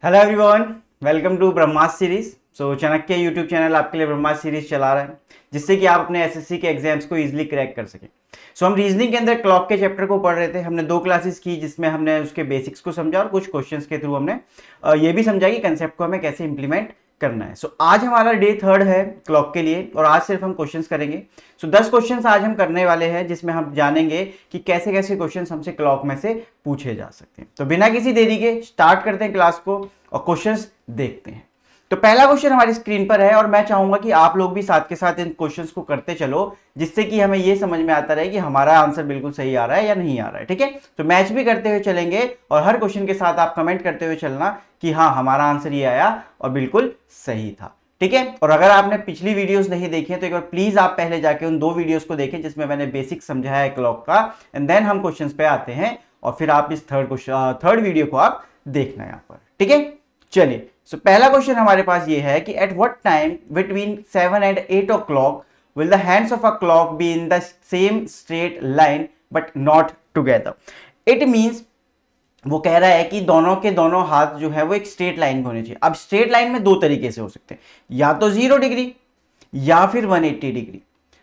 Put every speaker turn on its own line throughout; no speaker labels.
Hello everyone, welcome to Brahmastra series. Chanakya YouTube channel आपके लिए ब्रह्मास्त्र series चला रहा है जिससे कि आप अपने एसएससी के एग्जाम्स को इजीली क्रैक कर सकें। हम रीजनिंग के अंदर क्लॉक के चैप्टर को पढ़ रहे थे। हमने 2 क्लासेस की जिसमें हमने उसके बेसिक्स को समझा और कुछ क्वेश्चंस के थ्रू हमने ये भी समझा कि कंसेप्ट को हमें कैसे इंप्लीमेंट करना है। आज हमारा डे 3 है क्लॉक के लिए और आज सिर्फ हम क्वेश्चंस करेंगे। 10 क्वेश्चंस आज हम करने वाले हैं जिसमें हम जानेंगे कि कैसे कैसे क्वेश्चंस हमसे क्लॉक में से पूछे जा सकते हैं। तो बिना किसी देरी के स्टार्ट करते हैं क्लास को और क्वेश्चंस देखते हैं। तो पहला क्वेश्चन हमारी स्क्रीन पर है और मैं चाहूंगा कि आप लोग भी साथ के साथ इन क्वेश्चंस को करते चलो जिससे कि हमें ये समझ में आता रहे कि हमारा आंसर बिल्कुल सही आ रहा है या नहीं आ रहा है। ठीक है, तो मैच भी करते हुए चलेंगे और हर क्वेश्चन के साथ आप कमेंट करते हुए चलना कि हाँ हमारा आंसर ये आया और बिल्कुल सही था। ठीक है, और अगर आपने पिछली वीडियोस नहीं देखी है तो एक बार प्लीज आप पहले जाके उन 2 वीडियोस को देखें जिसमें मैंने बेसिक समझाया है क्लॉक का, एंड देन हम क्वेश्चंस पे आते हैं और फिर आप इस थर्ड वीडियो को आप देखना यहाँ पर। ठीक है, चलिए। पहला क्वेश्चन हमारे पास ये है कि eight what time between 7 and 8 o'clock will the hands of a clock be in the same straight line but not together? It means वो कह रहा है कि दोनों के दोनों हाथ जो है वो एक स्ट्रेट लाइन में होने चाहिए। अब स्ट्रेट लाइन में 2 तरीके से हो सकते हैं, या तो 0 डिग्री या फिर 180 डिग्री।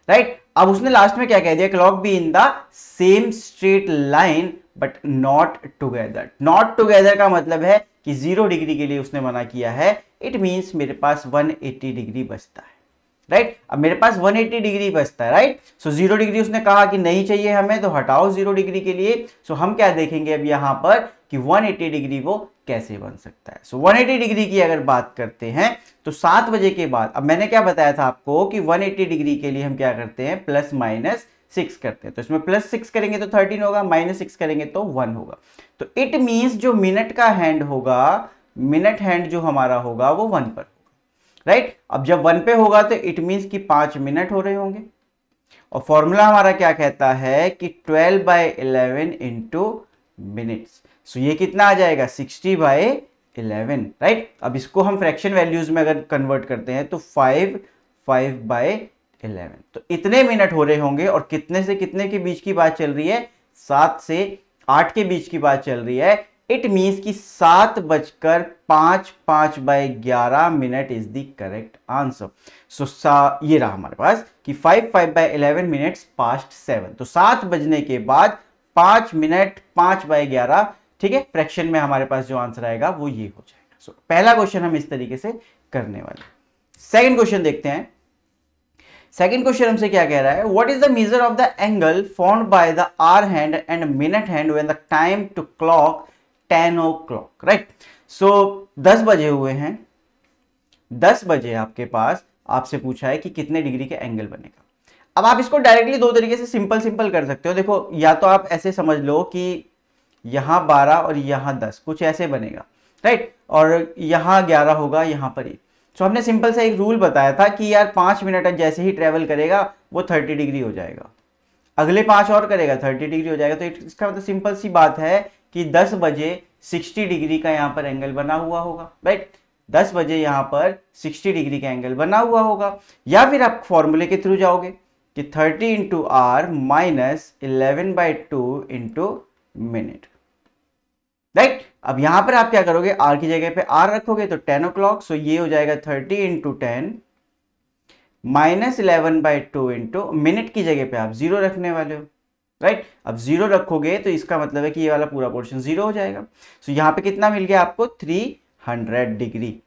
राइट, अब उसने लास्ट में क्या कह दिया, clock be in the same straight line but not together. Not together का मतलब है कि 0 डिग्री के लिए उसने मना किया है। इट मींस मेरे पास 180 डिग्री बचता है। राइट, अब मेरे पास 180 डिग्री बचता है। राइट, 0 डिग्री उसने कहा कि नहीं चाहिए हमें, तो हटाओ 0 डिग्री के लिए। हम क्या देखेंगे अब यहां पर कि 180 डिग्री वो कैसे बन सकता है। 180 डिग्री की अगर बात करते हैं तो 7 बजे के बाद, अब मैंने क्या बताया था आपको कि 180 डिग्री के लिए हम क्या करते हैं, प्लस माइनस 6 करते हैं। तो इसमें प्लस 6 करेंगे तो 13 होगा, माइनस 6 करेंगे तो 1 होगा। तो इट मींस जो मिनट का हैंड होगा, मिनट हैंड जो हमारा होगा वो 1 पर होगा। राइट, अब जब 1 पे होगा तो इट मींस कि 5 मिनट हो रहे होंगे और फॉर्मूला हमारा क्या कहता है कि 12/11 इंटू मिनट्स। ये कितना आ जाएगा, 60/11। राइट, अब इसको हम फ्रैक्शन वैल्यूज में अगर कन्वर्ट करते हैं तो 5/11। तो इतने मिनट हो रहे होंगे और कितने से कितने के बीच की बात चल रही है, 7 से 8 के बीच की बात चल रही है। इट मींस कि 7:05 minute is the correct answer. ये रहा हमारे पास कि 5/11 मिनट्स पास्ट 7। तो 7 बजने के बाद 5 मिनट 5/11। ठीक है, फ्रैक्शन में हमारे पास जो आंसर आएगा वो ये हो जाएगा। पहला क्वेश्चन हम इस तरीके से करने वाले। सेकंड क्वेश्चन देखते हैं। सेकंड क्वेश्चन हमसे क्या कह रहा है, what is the measure of the angle formed by the hour hand and minute hand when the time to clock 10 o'clock। Right, 10 बजे हुए हैं। 10 बजे आपके पास आपसे पूछा है कि कितने डिग्री के एंगल बनेगा। अब आप इसको डायरेक्टली 2 तरीके से सिंपल कर सकते हो। देखो, या तो आप ऐसे समझ लो कि यहां 12 और यहां 10, कुछ ऐसे बनेगा। राइट, और यहां 11 होगा, यहां पर 1। हमने सिंपल सा एक रूल बताया था कि यार 5 मिनट जैसे ही ट्रेवल करेगा वो 30 डिग्री हो जाएगा, अगले 5 और करेगा 30 डिग्री हो जाएगा। तो इसका मतलब सिंपल सी बात है कि 10 बजे 60 डिग्री का यहाँ पर एंगल बना हुआ होगा। राइट, 10 बजे यहाँ पर 60 डिग्री का एंगल बना हुआ होगा। या फिर आप फॉर्मूले के थ्रू जाओगे कि 30 into R minus 11/2 into minute. Right, अब यहां पर आप क्या करोगे, आर की जगह पे आर रखोगे तो 10 o'clock। ये हो जाएगा 30 इंटू 10 माइनस 11/2 इंटू मिनट की जगह पे आप 0 रखने वाले हो। राइट, अब 0 रखोगे तो इसका मतलब है कि ये वाला पूरा पोर्शन 0 हो जाएगा। यहां पे कितना मिल गया आपको, 300 डिग्री।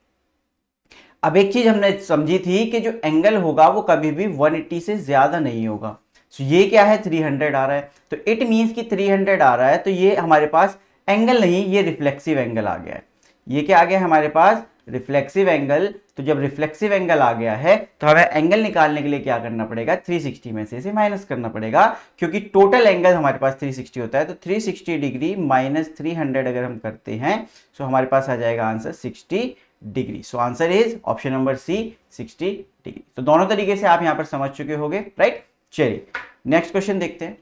अब एक चीज हमने समझी थी कि जो एंगल होगा वो कभी भी 180 से ज्यादा नहीं होगा। ये क्या है, 300 आ रहा है। तो इट मींस कि 300 आ रहा है तो ये हमारे पास एंगल नहीं, ये रिफ्लेक्सिव एंगल आ गया है। ये क्या आ गया हमारे पास, रिफ्लेक्सिव एंगल। तो जब रिफ्लेक्सिव एंगल आ गया है तो हमें एंगल निकालने के लिए क्या करना पड़ेगा, 360 में से इसे माइनस करना पड़ेगा, क्योंकि टोटल एंगल हमारे पास 360 होता है। तो 360 डिग्री माइनस 300 अगर हम करते हैं तो हमारे पास आ जाएगा answer 60 degree. Answer is option number C, 60 degree. तो दोनों तरीके से आप यहां पर समझ चुके होंगे। राइट, चलिए नेक्स्ट क्वेश्चन देखते हैं।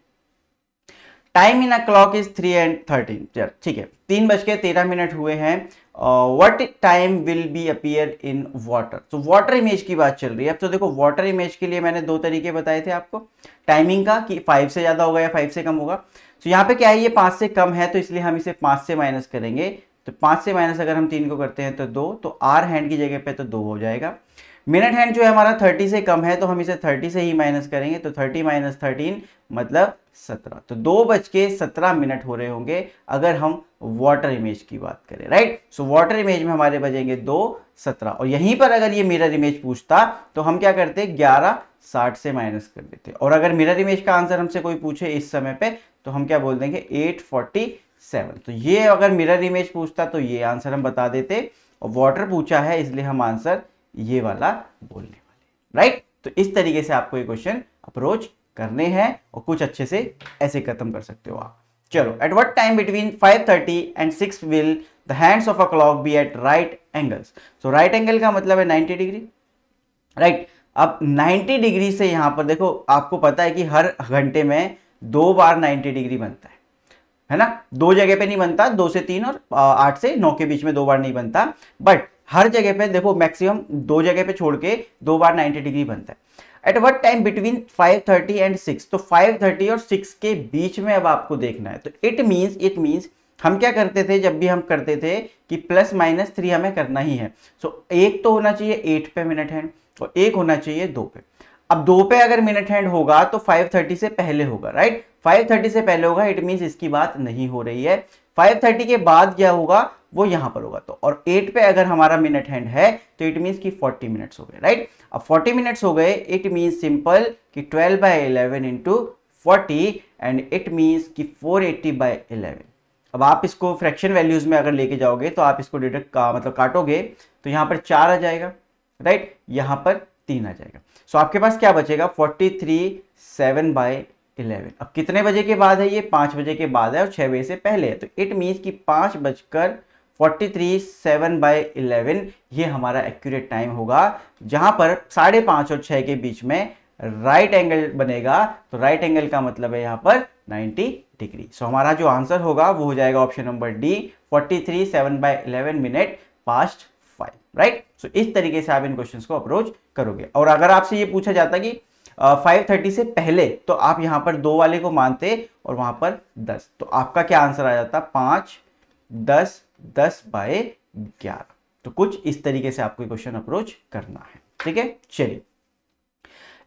Time in a clock is 3:13। ठीक है, 3:13 हुए हैं। What time will be appear in water. तो वाटर इमेज की बात चल रही है। अब तो देखो, वाटर इमेज के लिए मैंने 2 तरीके बताए थे आपको टाइमिंग का, कि 5 से ज्यादा होगा या 5 से कम होगा। यहाँ पे क्या है, ये 5 से कम है तो इसलिए हम इसे 5 से माइनस करेंगे, तो 5 से माइनस अगर हम 3 को करते हैं तो 2, तो आर हैंड की जगह पे तो 2 हो जाएगा। मिनट हैंड जो है हमारा 30 से कम है तो हम इसे 30 से ही माइनस करेंगे, तो 30 माइनस 13 मतलब 17। तो 2:17 हो रहे होंगे अगर हम वाटर इमेज की बात करें, राइट। सो वाटर इमेज में हमारे बजेंगे 2:17, और यहीं पर अगर ये मिरर इमेज पूछता तो हम क्या करते, 11:60 से माइनस कर देते। और अगर मिरर इमेज का आंसर हमसे कोई पूछे इस समय पे तो हम क्या बोल देंगे, 8:47। तो ये अगर मिरर इमेज पूछता तो ये आंसर हम बता देते, और वाटर पूछा है इसलिए हम आंसर ये वाला बोलने वाले, राइट। तो इस तरीके से आपको ये क्वेश्चन अप्रोच करने हैं और कुछ अच्छे से ऐसे खत्म कर सकते हो आप। चलो, at what time between 5:30 and 6 will the hands of a clock be at right angles. So right angle का मतलब है 90 डिग्री, राइट। अब 90 डिग्री से यहां पर देखो, आपको पता है कि हर घंटे में 2 बार 90 डिग्री बनता है ना। 2 जगह पे नहीं बनता, 2 से 3 और 8 से 9 के बीच में 2 बार नहीं बनता, बट हर जगह पे देखो मैक्सिमम 2 जगह पे छोड़ के 2 बार 90 डिग्री बनता है। Eight what time between 5:30 and 6, तो 5:30 और 6 के बीच में अब आपको देखना है। तो इट मीन्स हम क्या करते थे, जब भी हम करते थे कि +-3 हमें करना ही है। सो एक तो होना चाहिए 8 पे मिनट हैंड और एक होना चाहिए 2 पे। अब 2 पे अगर मिनट हैंड होगा तो 5:30 से पहले होगा, राइट। 5:30 से पहले होगा, इट मीन्स इसकी बात नहीं हो रही है। 5:30 के बाद क्या होगा वो यहां पर होगा। तो और 8 पे अगर हमारा मिनट हैंड है तो इट मीन्स कि 40 मिनट्स हो गए, राइट। अब 40 मिनट्स हो गए, इट मीन्स सिंपल कि 12/11 इंटू 40 एंड इट मीन्स कि 480/11। अब आप इसको फ्रैक्शन वैल्यूज में अगर लेके जाओगे तो आप इसको डिडक्ट का मतलब काटोगे तो यहां पर 4 आ जाएगा, राइट, यहां पर 3 आ जाएगा। सो आपके पास क्या बचेगा, 43/7/11। अब कितने बजे के बाद है ये, 5 बजे के बाद है और 6 बजे से पहले है। तो इट मीन्स कि 5:43/7/11 ये हमारा एक्यूरेट टाइम होगा, जहां पर 5:30 और 6 के बीच में राइट एंगल बनेगा। तो राइट एंगल का मतलब है यहां पर 90 डिग्री। सो हमारा जो आंसर होगा वो हो जाएगा option number D, 43/7/11 minute past 5, right. So इस तरीके से आप इन क्वेश्चंस को अप्रोच करोगे। और अगर आपसे ये पूछा जाता कि 5:30 से पहले, तो आप यहां पर 2 वाले को मानते और वहां पर 10, तो आपका क्या आंसर आ जाता, 5, 10, 10/11। तो कुछ इस तरीके से आपको क्वेश्चन अप्रोच करना है, ठीक है। चलिए,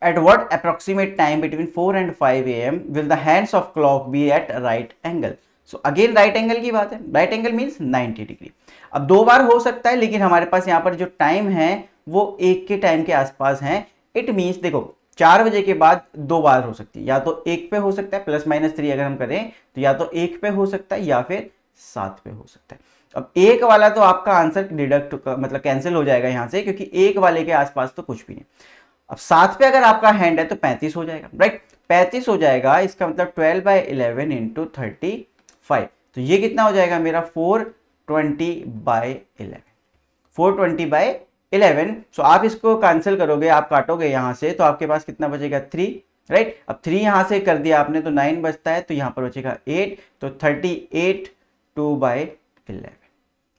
at what approximate time between 4 and 5 AM will the hands of clock be at right angle. So again right angle की बात है, राइट एंगल मीन्स 90 डिग्री। अब 2 बार हो सकता है, लेकिन हमारे पास यहाँ पर जो टाइम है वो 1 के टाइम के आसपास है। इट मीन्स देखो 4 बजे के बाद 2 बार हो सकती है, या तो 1 पे हो सकता है, +-3 अगर हम करें तो या तो 1 पे हो सकता है या फिर 7 पे हो सकता है। अब 1 वाला तो आपका आंसर डिडक्ट मतलब कैंसिल हो जाएगा यहां से, क्योंकि 1 वाले के आसपास तो कुछ भी नहीं। अब 7 पे अगर आपका हैंड है तो 35 हो जाएगा, राइट, 35 हो जाएगा। इसका मतलब 12/11 इंटू 35, तो ये कितना हो जाएगा मेरा, 420/11, 420/11। सो आप इसको कैंसिल करोगे, आप काटोगे यहां से, तो आपके पास कितना बचेगा, 3, राइट। अब 3 यहां से कर दिया आपने तो 9 बचता है, तो यहां पर बचेगा 8, तो 38 2/11,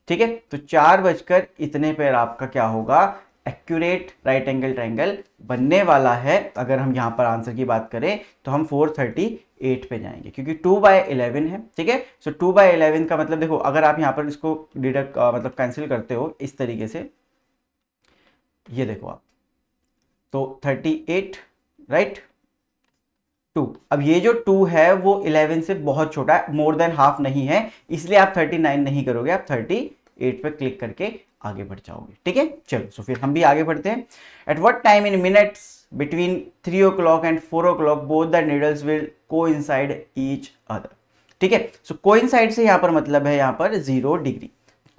ठीक है। तो 4 बजकर इतने पर आपका क्या होगा, एक्यूरेट राइट एंगल ट्रायंगल बनने वाला है। अगर हम यहां पर आंसर की बात करें तो हम 438 पे जाएंगे, क्योंकि 2/11 है, ठीक है। सो 2/11 का मतलब देखो, अगर आप यहां पर इसको डिडक्ट मतलब कैंसिल करते हो इस तरीके से, ये देखो आप, तो 38, राइट, 2। अब ये जो 2 है वो 11 से बहुत छोटा है, मोर देन हाफ नहीं है, इसलिए आप 39 नहीं करोगे, आप 38 पे क्लिक करके आगे बढ़ जाओगे, ठीक है। चलो, सो फिर हम भी आगे बढ़ते हैं। Eight what time in minutes between 3 o'clock and 4 o'clock both the needles will coincide each other, ठीक है। सो कोइंसाइड से यहां पर मतलब है यहां पर 0 डिग्री।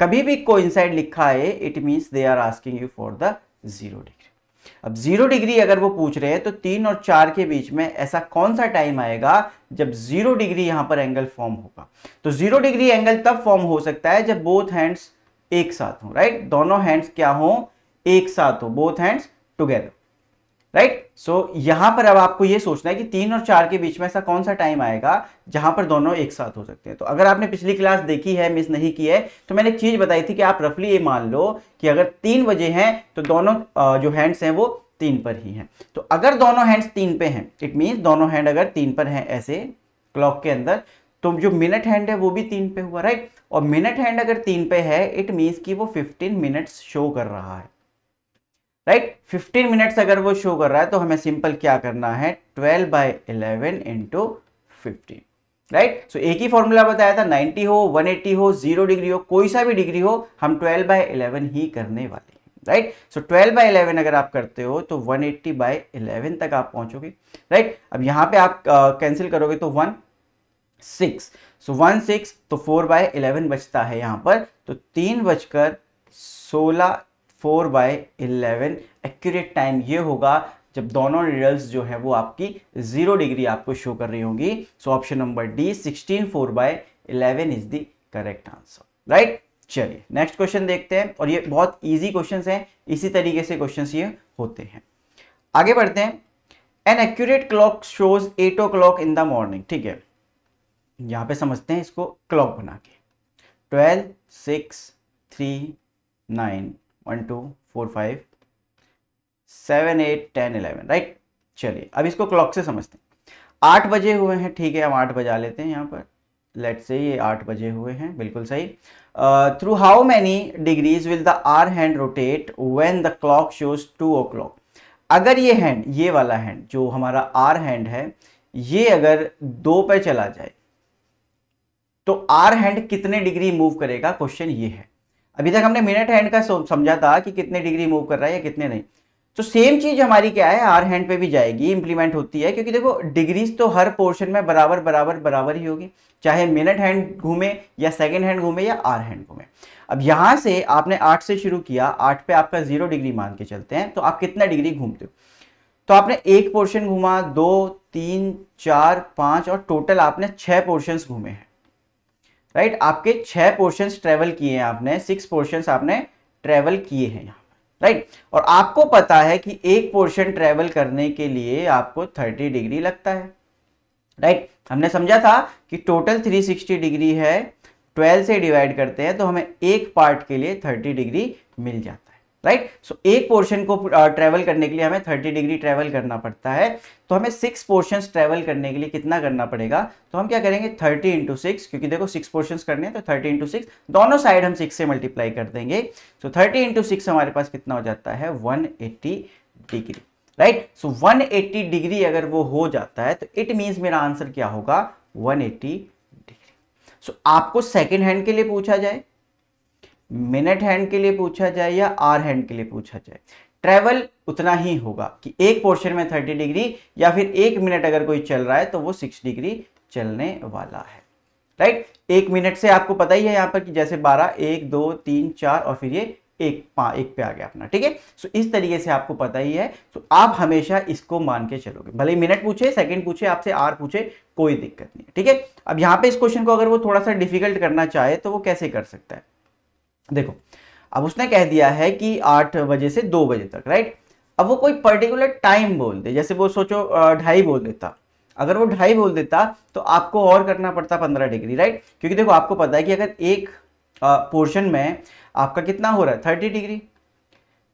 कभी भी कोइंसाइड लिखा है, it means they are asking you for the 0 degree. अब 0 डिग्री अगर वो पूछ रहे हैं तो 3 और 4 के बीच में ऐसा कौन सा टाइम आएगा जब 0 डिग्री यहां पर एंगल फॉर्म होगा। तो 0 डिग्री एंगल तब फॉर्म हो सकता है जब बोथ हैंड्स एक साथ हो, राइट, दोनों हैंड्स क्या हो, एक साथ हो, बोथ हैंड्स टुगेदर, राइट। सो यहां पर अब आपको ये सोचना है कि 3 और 4 के बीच में ऐसा कौन सा टाइम आएगा जहां पर दोनों एक साथ हो सकते हैं। तो अगर आपने पिछली क्लास देखी है, मिस नहीं की है, तो मैंने एक चीज बताई थी कि आप रफली ये मान लो कि अगर 3 बजे हैं तो दोनों जो हैंड्स हैं वो 3 पर ही हैं। तो अगर दोनों हैंड्स 3 पे हैं, इट मीन्स दोनों हैंड अगर 3 पर हैं ऐसे क्लॉक के अंदर, तो जो मिनट हैंड है वो भी 3 पे हुआ, राइट। और मिनट हैंड अगर 3 पे है इट मीन्स कि वो 15 मिनट्स शो कर रहा है, राइट। 15 मिनट्स अगर वो शो कर रहा है तो हमें सिंपल क्या करना है, 12/11 इंटू 15, राइट। सो एक ही फॉर्मूला बताया था, 90 हो, 180 हो, 0 डिग्री हो, कोई सा भी डिग्री हो, हम 12/11 ही करने वाले हैं, राइट। सो 12/11 अगर आप करते हो तो 180/11 तक आप पहुंचोगे, राइट। अब यहां पे आप कैंसिल करोगे तो 6, सो 16, तो 4/11 बचता है यहां पर, तो 3:16, 4/11 एक्यूरेट टाइम ये होगा जब दोनों नीडल्स जो है वो आपकी 0 डिग्री आपको शो कर रही होंगी। So option number D 16, 4/11 is the correct answer, right. चलिए नेक्स्ट क्वेश्चन देखते हैं, और ये बहुत इजी क्वेश्चंस हैं, इसी तरीके से क्वेश्चंस ये होते हैं। आगे बढ़ते हैं। An accurate clock shows 8 o'clock in the morning, ठीक है। यहां पे समझते हैं इसको क्लॉक बना के, 12, 6, 3, 9, 1, 2, 4, 5, 7, 8, 10, 11, राइट। चलिए अब इसको क्लॉक से समझते हैं। 8 बजे हुए हैं, ठीक है, हम 8 बजा लेते हैं यहाँ पर, लेट्स से ये 8 बजे हुए हैं, बिल्कुल सही। Through how many degrees will the hour hand rotate when the clock shows 2 o'clock। अगर ये हैंड, ये वाला हैंड जो हमारा आर हैंड है, ये अगर 2 पे चला जाए तो आर हैंड कितने डिग्री मूव करेगा, क्वेश्चन ये है। अभी तक हमने मिनट हैंड का समझा था कि कितने डिग्री मूव कर रहा है या कितने नहीं। तो सेम चीज हमारी क्या है, आर हैंड पे भी जाएगी, इंप्लीमेंट होती है, क्योंकि देखो डिग्रीज तो हर पोर्शन में बराबर बराबर बराबर ही होगी, चाहे मिनट हैंड घूमे या सेकंड हैंड घूमे या आर हैंड घूमे। अब यहां से आपने 8 से शुरू किया, 8 पे आपका 0 डिग्री मान के चलते हैं, तो आप कितना डिग्री घूमते हो, तो आपने एक पोर्शन घूमा, 2, 3, 4, 5 और टोटल आपने 6 पोर्शन घूमे हैं, राइट। आपके 6 पोर्शंस ट्रेवल किए हैं आपने, 6 पोर्शंस आपने ट्रेवल किए हैं यहाँ पर, राइट। और आपको पता है कि एक पोर्शन ट्रेवल करने के लिए आपको 30 डिग्री लगता है, राइट। हमने समझा था कि टोटल 360 डिग्री है, 12 से डिवाइड करते हैं तो हमें एक पार्ट के लिए 30 डिग्री मिल जाता है, राइट। सो एक पोर्शन को ट्रेवल करने के लिए हमें 30 डिग्री ट्रेवल करना पड़ता है, तो हमें 6 पोर्शंस ट्रेवल करने के लिए कितना करना पड़ेगा, तो हम क्या करेंगे 30 इंटू 6, क्योंकि देखो 6 पोर्शंस करने हैं तो 30 इंटू 6, दोनों साइड हम 6 से मल्टीप्लाई कर देंगे। सो 30 इंटू 6 हमारे पास कितना हो जाता है 180 डिग्री, राइट। सो 180 डिग्री अगर वो हो जाता है तो इट मीन्स मेरा आंसर क्या होगा 180 डिग्री। सो आपको सेकेंड हैंड के लिए पूछा जाए, मिनट हैंड के लिए पूछा जाए या आर हैंड के लिए पूछा जाए, ट्रेवल उतना ही होगा कि एक पोर्शन में 30 डिग्री, या फिर एक मिनट अगर कोई चल रहा है तो वो 6 डिग्री चलने वाला है, राइट। एक मिनट से आपको पता ही है यहाँ पर कि जैसे 12, 1, 2, 3, 4 और फिर ये एक पे आ गया अपना, ठीक है। सो इस तरीके से आपको पता ही है, तो आप हमेशा इसको मान के चलोगे, भले ही मिनट पूछे, सेकंड पूछे, आपसे आर पूछे, कोई दिक्कत नहीं है, ठीक है। अब यहाँ पे इस क्वेश्चन को अगर वो थोड़ा सा डिफिकल्ट करना चाहे तो वो कैसे कर सकता है, देखो अब उसने कह दिया है कि 8 बजे से 2 बजे तक, राइट। अब वो कोई पर्टिकुलर टाइम बोल दे, जैसे वो सोचो 2:30 बोल देता, अगर वो 2:30 बोल देता तो आपको और करना पड़ता 15 डिग्री, राइट। क्योंकि देखो आपको पता है कि अगर एक पोर्शन में आपका कितना हो रहा है 30 डिग्री,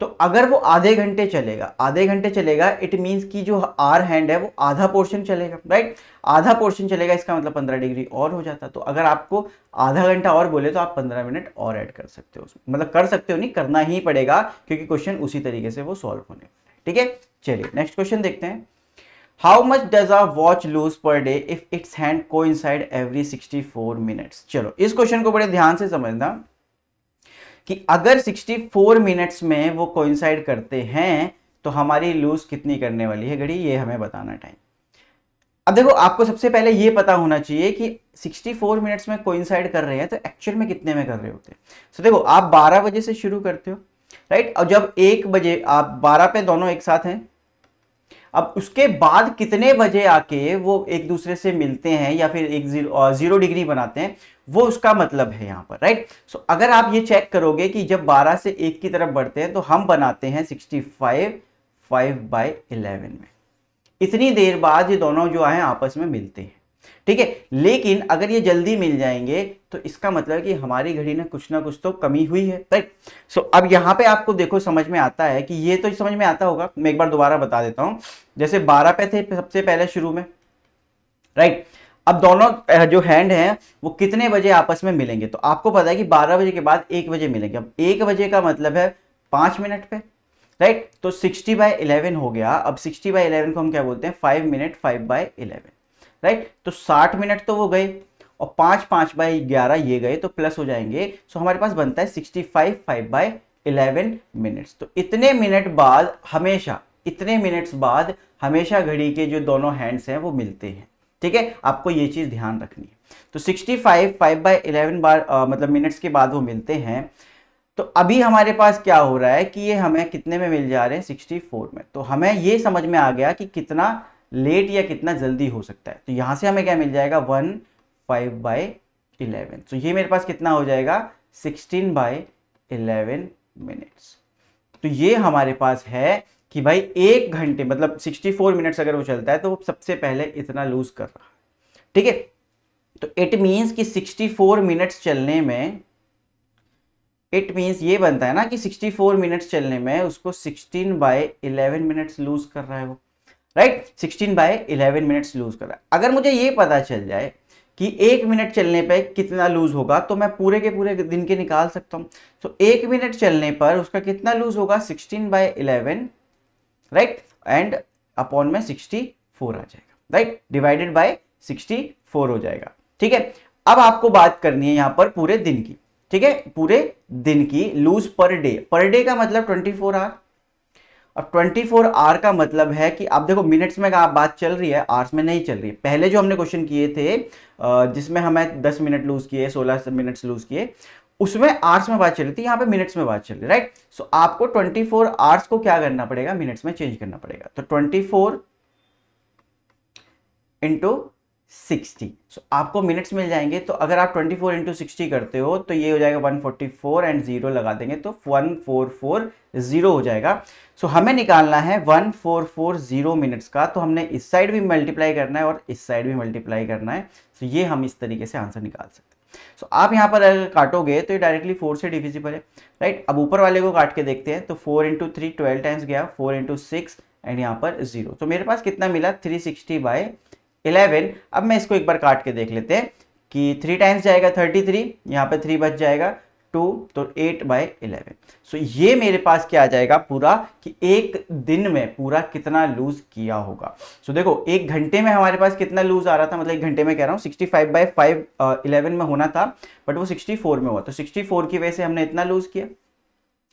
तो अगर वो आधे घंटे चलेगा, इट मींस कि जो आर हैंड है वो आधा पोर्शन चलेगा, राइट। आधा पोर्शन चलेगा, इसका मतलब 15 डिग्री और हो जाता। तो अगर आपको आधा घंटा और बोले तो आप 15 मिनट और ऐड कर सकते हो, मतलब कर सकते हो नहीं, करना ही पड़ेगा, क्योंकि क्वेश्चन उसी तरीके से वो सॉल्व होने वाला है, ठीक है। चलिए नेक्स्ट क्वेश्चन देखते हैं। How much does a watch lose per day if its hand coincide every 64 minutes. चलो इस क्वेश्चन को बड़े ध्यान से समझना कि अगर 64 मिनट्स में वो कोइंसाइड करते हैं तो हमारी लूज कितनी करने वाली है घड़ी, ये हमें बताना टाइम। अब देखो आपको सबसे पहले ये पता होना चाहिए कि 64 मिनट्स में कोइंसाइड कर रहे हैं तो एक्चुअल में कितने में कर रहे होते हैं। सो देखो आप 12 बजे से शुरू करते हो, राइट, और जब 1 बजे आप 12 पे दोनों एक साथ हैं, अब उसके बाद कितने बजे आके वो एक दूसरे से मिलते हैं या फिर एक 0 डिग्री बनाते हैं, वो उसका मतलब है यहाँ पर, राइट। सो अगर आप ये चेक करोगे कि जब 12 से 1 की तरफ बढ़ते हैं तो हम बनाते हैं 65 5/11 में, इतनी देर बाद ये दोनों जो है आपस में मिलते हैं, ठीक है। लेकिन अगर ये जल्दी मिल जाएंगे तो इसका मतलब कि हमारी घड़ी में कुछ ना कुछ तो कमी हुई है, राइट। सो अब यहाँ पे आपको देखो समझ में आता है कि ये तो समझ में आता होगा, मैं एक बार दोबारा बता देता हूं। जैसे 12 पे थे सबसे पहले शुरू में, राइट। अब दोनों जो हैंड हैं वो कितने बजे आपस में मिलेंगे, तो आपको पता है कि 12 बजे के बाद 1 बजे मिलेंगे। अब 1 बजे का मतलब है 5 मिनट पे, राइट। तो 60/11 हो गया। अब 60/11 को हम क्या बोलते हैं, 5 मिनट 5/11, राइट। तो 60 मिनट तो वो गए और 5/11 ये गए तो प्लस हो जाएंगे। सो हमारे पास बनता है 65 5/11 मिनट्स। तो इतने मिनट बाद हमेशा, इतने मिनट्स बाद हमेशा घड़ी के जो दोनों हैंड्स हैं वो मिलते हैं, ठीक है। आपको ये चीज ध्यान रखनी है। तो 65 5/11 बार मतलब मिनट्स के बाद वो मिलते हैं। तो अभी हमारे पास क्या हो रहा है कि ये हमें कितने में मिल जा रहे हैं, 64 में। तो हमें ये समझ में आ गया कि कितना लेट या कितना जल्दी हो सकता है। तो यहां से हमें क्या मिल जाएगा, 15/11। तो ये मेरे पास कितना हो जाएगा, 16/11 मिनट्स। तो ये हमारे पास है कि भाई 1 घंटे मतलब 64 मिनट्स अगर वो चलता है तो वो सबसे पहले इतना लूज कर रहा है, ठीक है। तो इट मींस कि 64 मिनट्स चलने में, इट मींस ये बनता है ना कि 64 मिनट्स चलने में उसको 16/11 मिनट्स लूज कर रहा है वो, राइट। 16/11 मिनट्स लूज कर रहा है। अगर मुझे ये पता चल जाए कि 1 मिनट चलने पे कितना लूज होगा तो मैं पूरे के पूरे दिन के निकाल सकता हूं। तो 1 मिनट चलने पर उसका कितना लूज होगा, 16/11, राइट, एंड अपॉन में 64 आ जाएगा, राइट, डिवाइडेड बाय 64 हो जाएगा, ठीक है। अब आपको बात करनी है यहां पर पूरे दिन की, ठीक है, पूरे दिन की loose per day. Per day का मतलब 24 आवर। अब 24 आवर का मतलब है कि आप देखो मिनट्स में आप बात चल रही है, आवर्स में नहीं चल रही है। पहले जो हमने क्वेश्चन किए थे जिसमें हमें 10 मिनट लूज किए, 16 मिनट्स लूज किए, उसमें आवर्स में बात चल रही थी, यहाँ पे मिनट्स में बात चल रही है, राइट। सो आपको 24 आवर्स को क्या करना पड़ेगा, मिनट्स में चेंज करना पड़ेगा। तो 24 इंटू 60, सो आपको मिनट्स मिल जाएंगे। तो अगर आप 24 इंटू 60 करते हो तो ये हो जाएगा 144 एंड 0 लगा देंगे तो 1440 हो जाएगा। सो हमें निकालना है 1440 मिनट्स का। तो हमने इस साइड भी मल्टीप्लाई करना है और इस साइड भी मल्टीप्लाई करना है। सो ये हम इस तरीके से आंसर निकाल सकते हैं। सो आप यहाँ पर अगर काटोगे तो ये डायरेक्टली 4 से डिविजिबल है, राइट। अब ऊपर वाले को काट के देखते हैं। तो 4 इंटू 3 12 टाइम्स गया, 4 इंटू 6 एंड यहाँ पर 0। तो मेरे पास कितना मिला, 360/11। अब मैं इसको एक बार काट के देख लेते हैं कि 3 टाइम्स जाएगा 33, यहाँ पे 3 बच जाएगा 2, तो 8/11। सो ये मेरे पास क्या आ जाएगा पूरा कि एक दिन में पूरा कितना लूज किया होगा। सो देखो 1 घंटे में हमारे पास कितना लूज आ रहा था, मतलब 1 घंटे में कह रहा हूँ 65/11 में होना था, बट वो 64 में हुआ। तो 64 की वजह से हमने इतना लूज किया,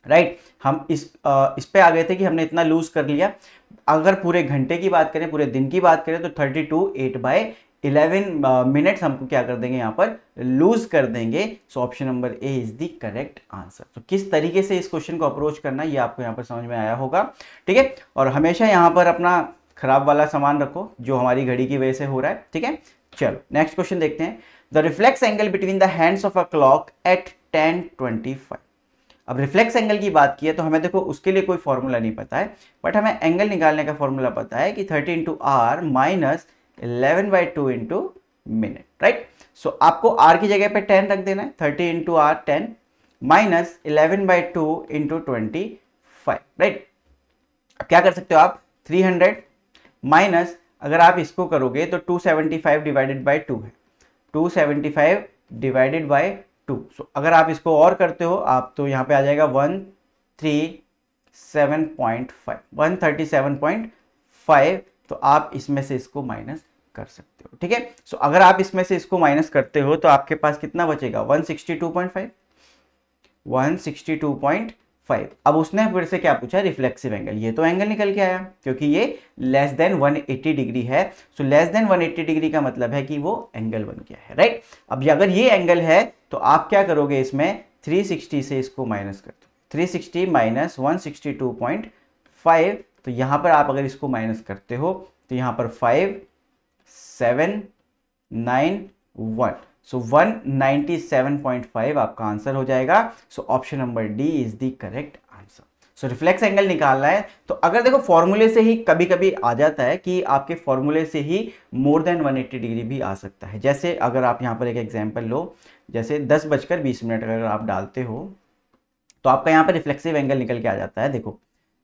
राइट। हम इस पे आ गए थे कि हमने इतना लूज कर लिया। अगर पूरे घंटे की बात करें, पूरे दिन की बात करें तो 32 8/11 मिनट्स हमको क्या कर देंगे, यहाँ पर लूज कर देंगे। So option number A is the correct answer. तो किस तरीके से इस क्वेश्चन को अप्रोच करना है ये आपको यहाँ पर समझ में आया होगा, ठीक है। और हमेशा यहाँ पर अपना खराब वाला सामान रखो जो हमारी घड़ी की वजह से हो रहा है, ठीक है। चलो नेक्स्ट क्वेश्चन देखते हैं। The reflex angle between the hands of a clock at 10:25। अब रिफ्लेक्स एंगल की बात की है तो हमें देखो उसके लिए कोई फॉर्मूला नहीं पता है, बट हमें एंगल निकालने का फॉर्मूला पता है कि 30 into R minus 11/2 into minute, right. So आपको आर की जगह पे 10 रख देना है, 30 into R 10 minus 11/2 into 25, right. अब क्या कर सकते हो आप, 300 माइनस, अगर आप इसको करोगे तो 275 डिवाइडेड बाई 2 है, 275 डिवाइडेड बाई 2। सो अगर आप इसको और करते हो आप तो यहाँ पे आ जाएगा 137.5। तो आप इसमें से इसको माइनस कर सकते हो, ठीक है। सो अगर आप इसमें से इसको माइनस करते हो तो आपके पास कितना बचेगा, 162.5, 162.5। अब उसने फिर से क्या पूछा, रिफ्लेक्सिव एंगल। ये तो एंगल निकल के आया क्योंकि ये लेस देन 180 डिग्री है। सो लेस देन 180 डिग्री का मतलब है कि वो एंगल बन गया है, राइट। अब अगर ये एंगल है तो आप क्या करोगे, इसमें 360 से इसको माइनस कर दो, 360 माइनस 162.5। तो यहां पर आप अगर इसको माइनस करते हो तो यहां पर 5791, सो 197.5 आपका आंसर हो जाएगा। So option number D is the correct answer. So reflex angle निकालना है तो अगर देखो फॉर्मूले से ही कभी कभी आ जाता है कि आपके फॉर्मूले से ही मोर देन 180 डिग्री भी आ सकता है। जैसे अगर आप यहाँ पर एक एग्जांपल लो, जैसे 10:20 अगर आप डालते हो तो आपका यहाँ पर रिफ्लेक्सिव एंगल निकल के आ जाता है। देखो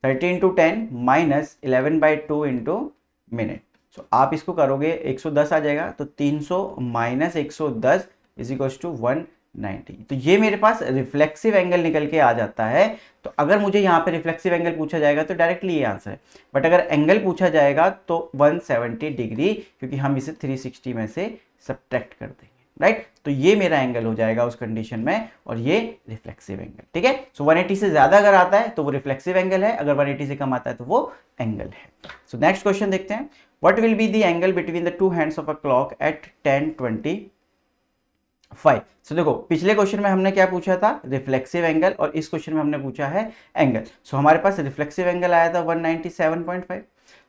30 इंटू 10 माइनस 11/2 इंटू मिनट, सो आप इसको करोगे 110 आ जाएगा, तो 300 माइनस 110 इज इक्वल टू 190। तो ये मेरे पास रिफ्लेक्सिव एंगल निकल के आ जाता है। तो अगर मुझे यहाँ पे रिफ्लेक्सिव एंगल पूछा जाएगा तो डायरेक्टली ये आंसर है, बट अगर एंगल पूछा जाएगा तो 170 डिग्री, क्योंकि हम इसे 360 में से सब्ट्रैक्ट कर देंगे, राइट। तो ये मेरा एंगल हो जाएगा उस कंडीशन में, और ये रिफ्लेक्सिव एंगल, ठीक है। सो 180 से ज्यादा अगर आता है तो वो रिफ्लेक्सिव एंगल है, अगर 180 से कम आता है तो वो एंगल है। सो नेक्स्ट क्वेश्चन देखते हैं। What will be the angle between the two hands of a clock at 10:25। So देखो पिछले क्वेश्चन में हमने क्या पूछा था, रिफ्लेक्सिव एंगल, और इस क्वेश्चन में हमने पूछा है एंगल। सो हमारे पास रिफ्लेक्सिव एंगल आया था 197.5।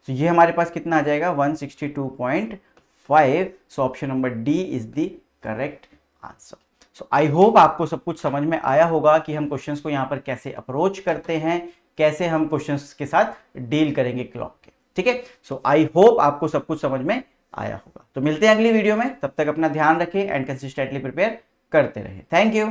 सो ये हमारे पास कितना आ जाएगा 162.5। So option number D is the correct answer. So I hope आपको सब कुछ समझ में आया होगा कि हम क्वेश्चंस को यहाँ पर कैसे अप्रोच करते हैं, कैसे हम क्वेश्चंस के साथ डील करेंगे क्लॉक के, ठीक है। सो आई होप आपको सब कुछ समझ में आया होगा। तो मिलते हैं अगली वीडियो में, तब तक अपना ध्यान रखें एंड कंसिस्टेंटली प्रिपेयर करते रहें। Thank you.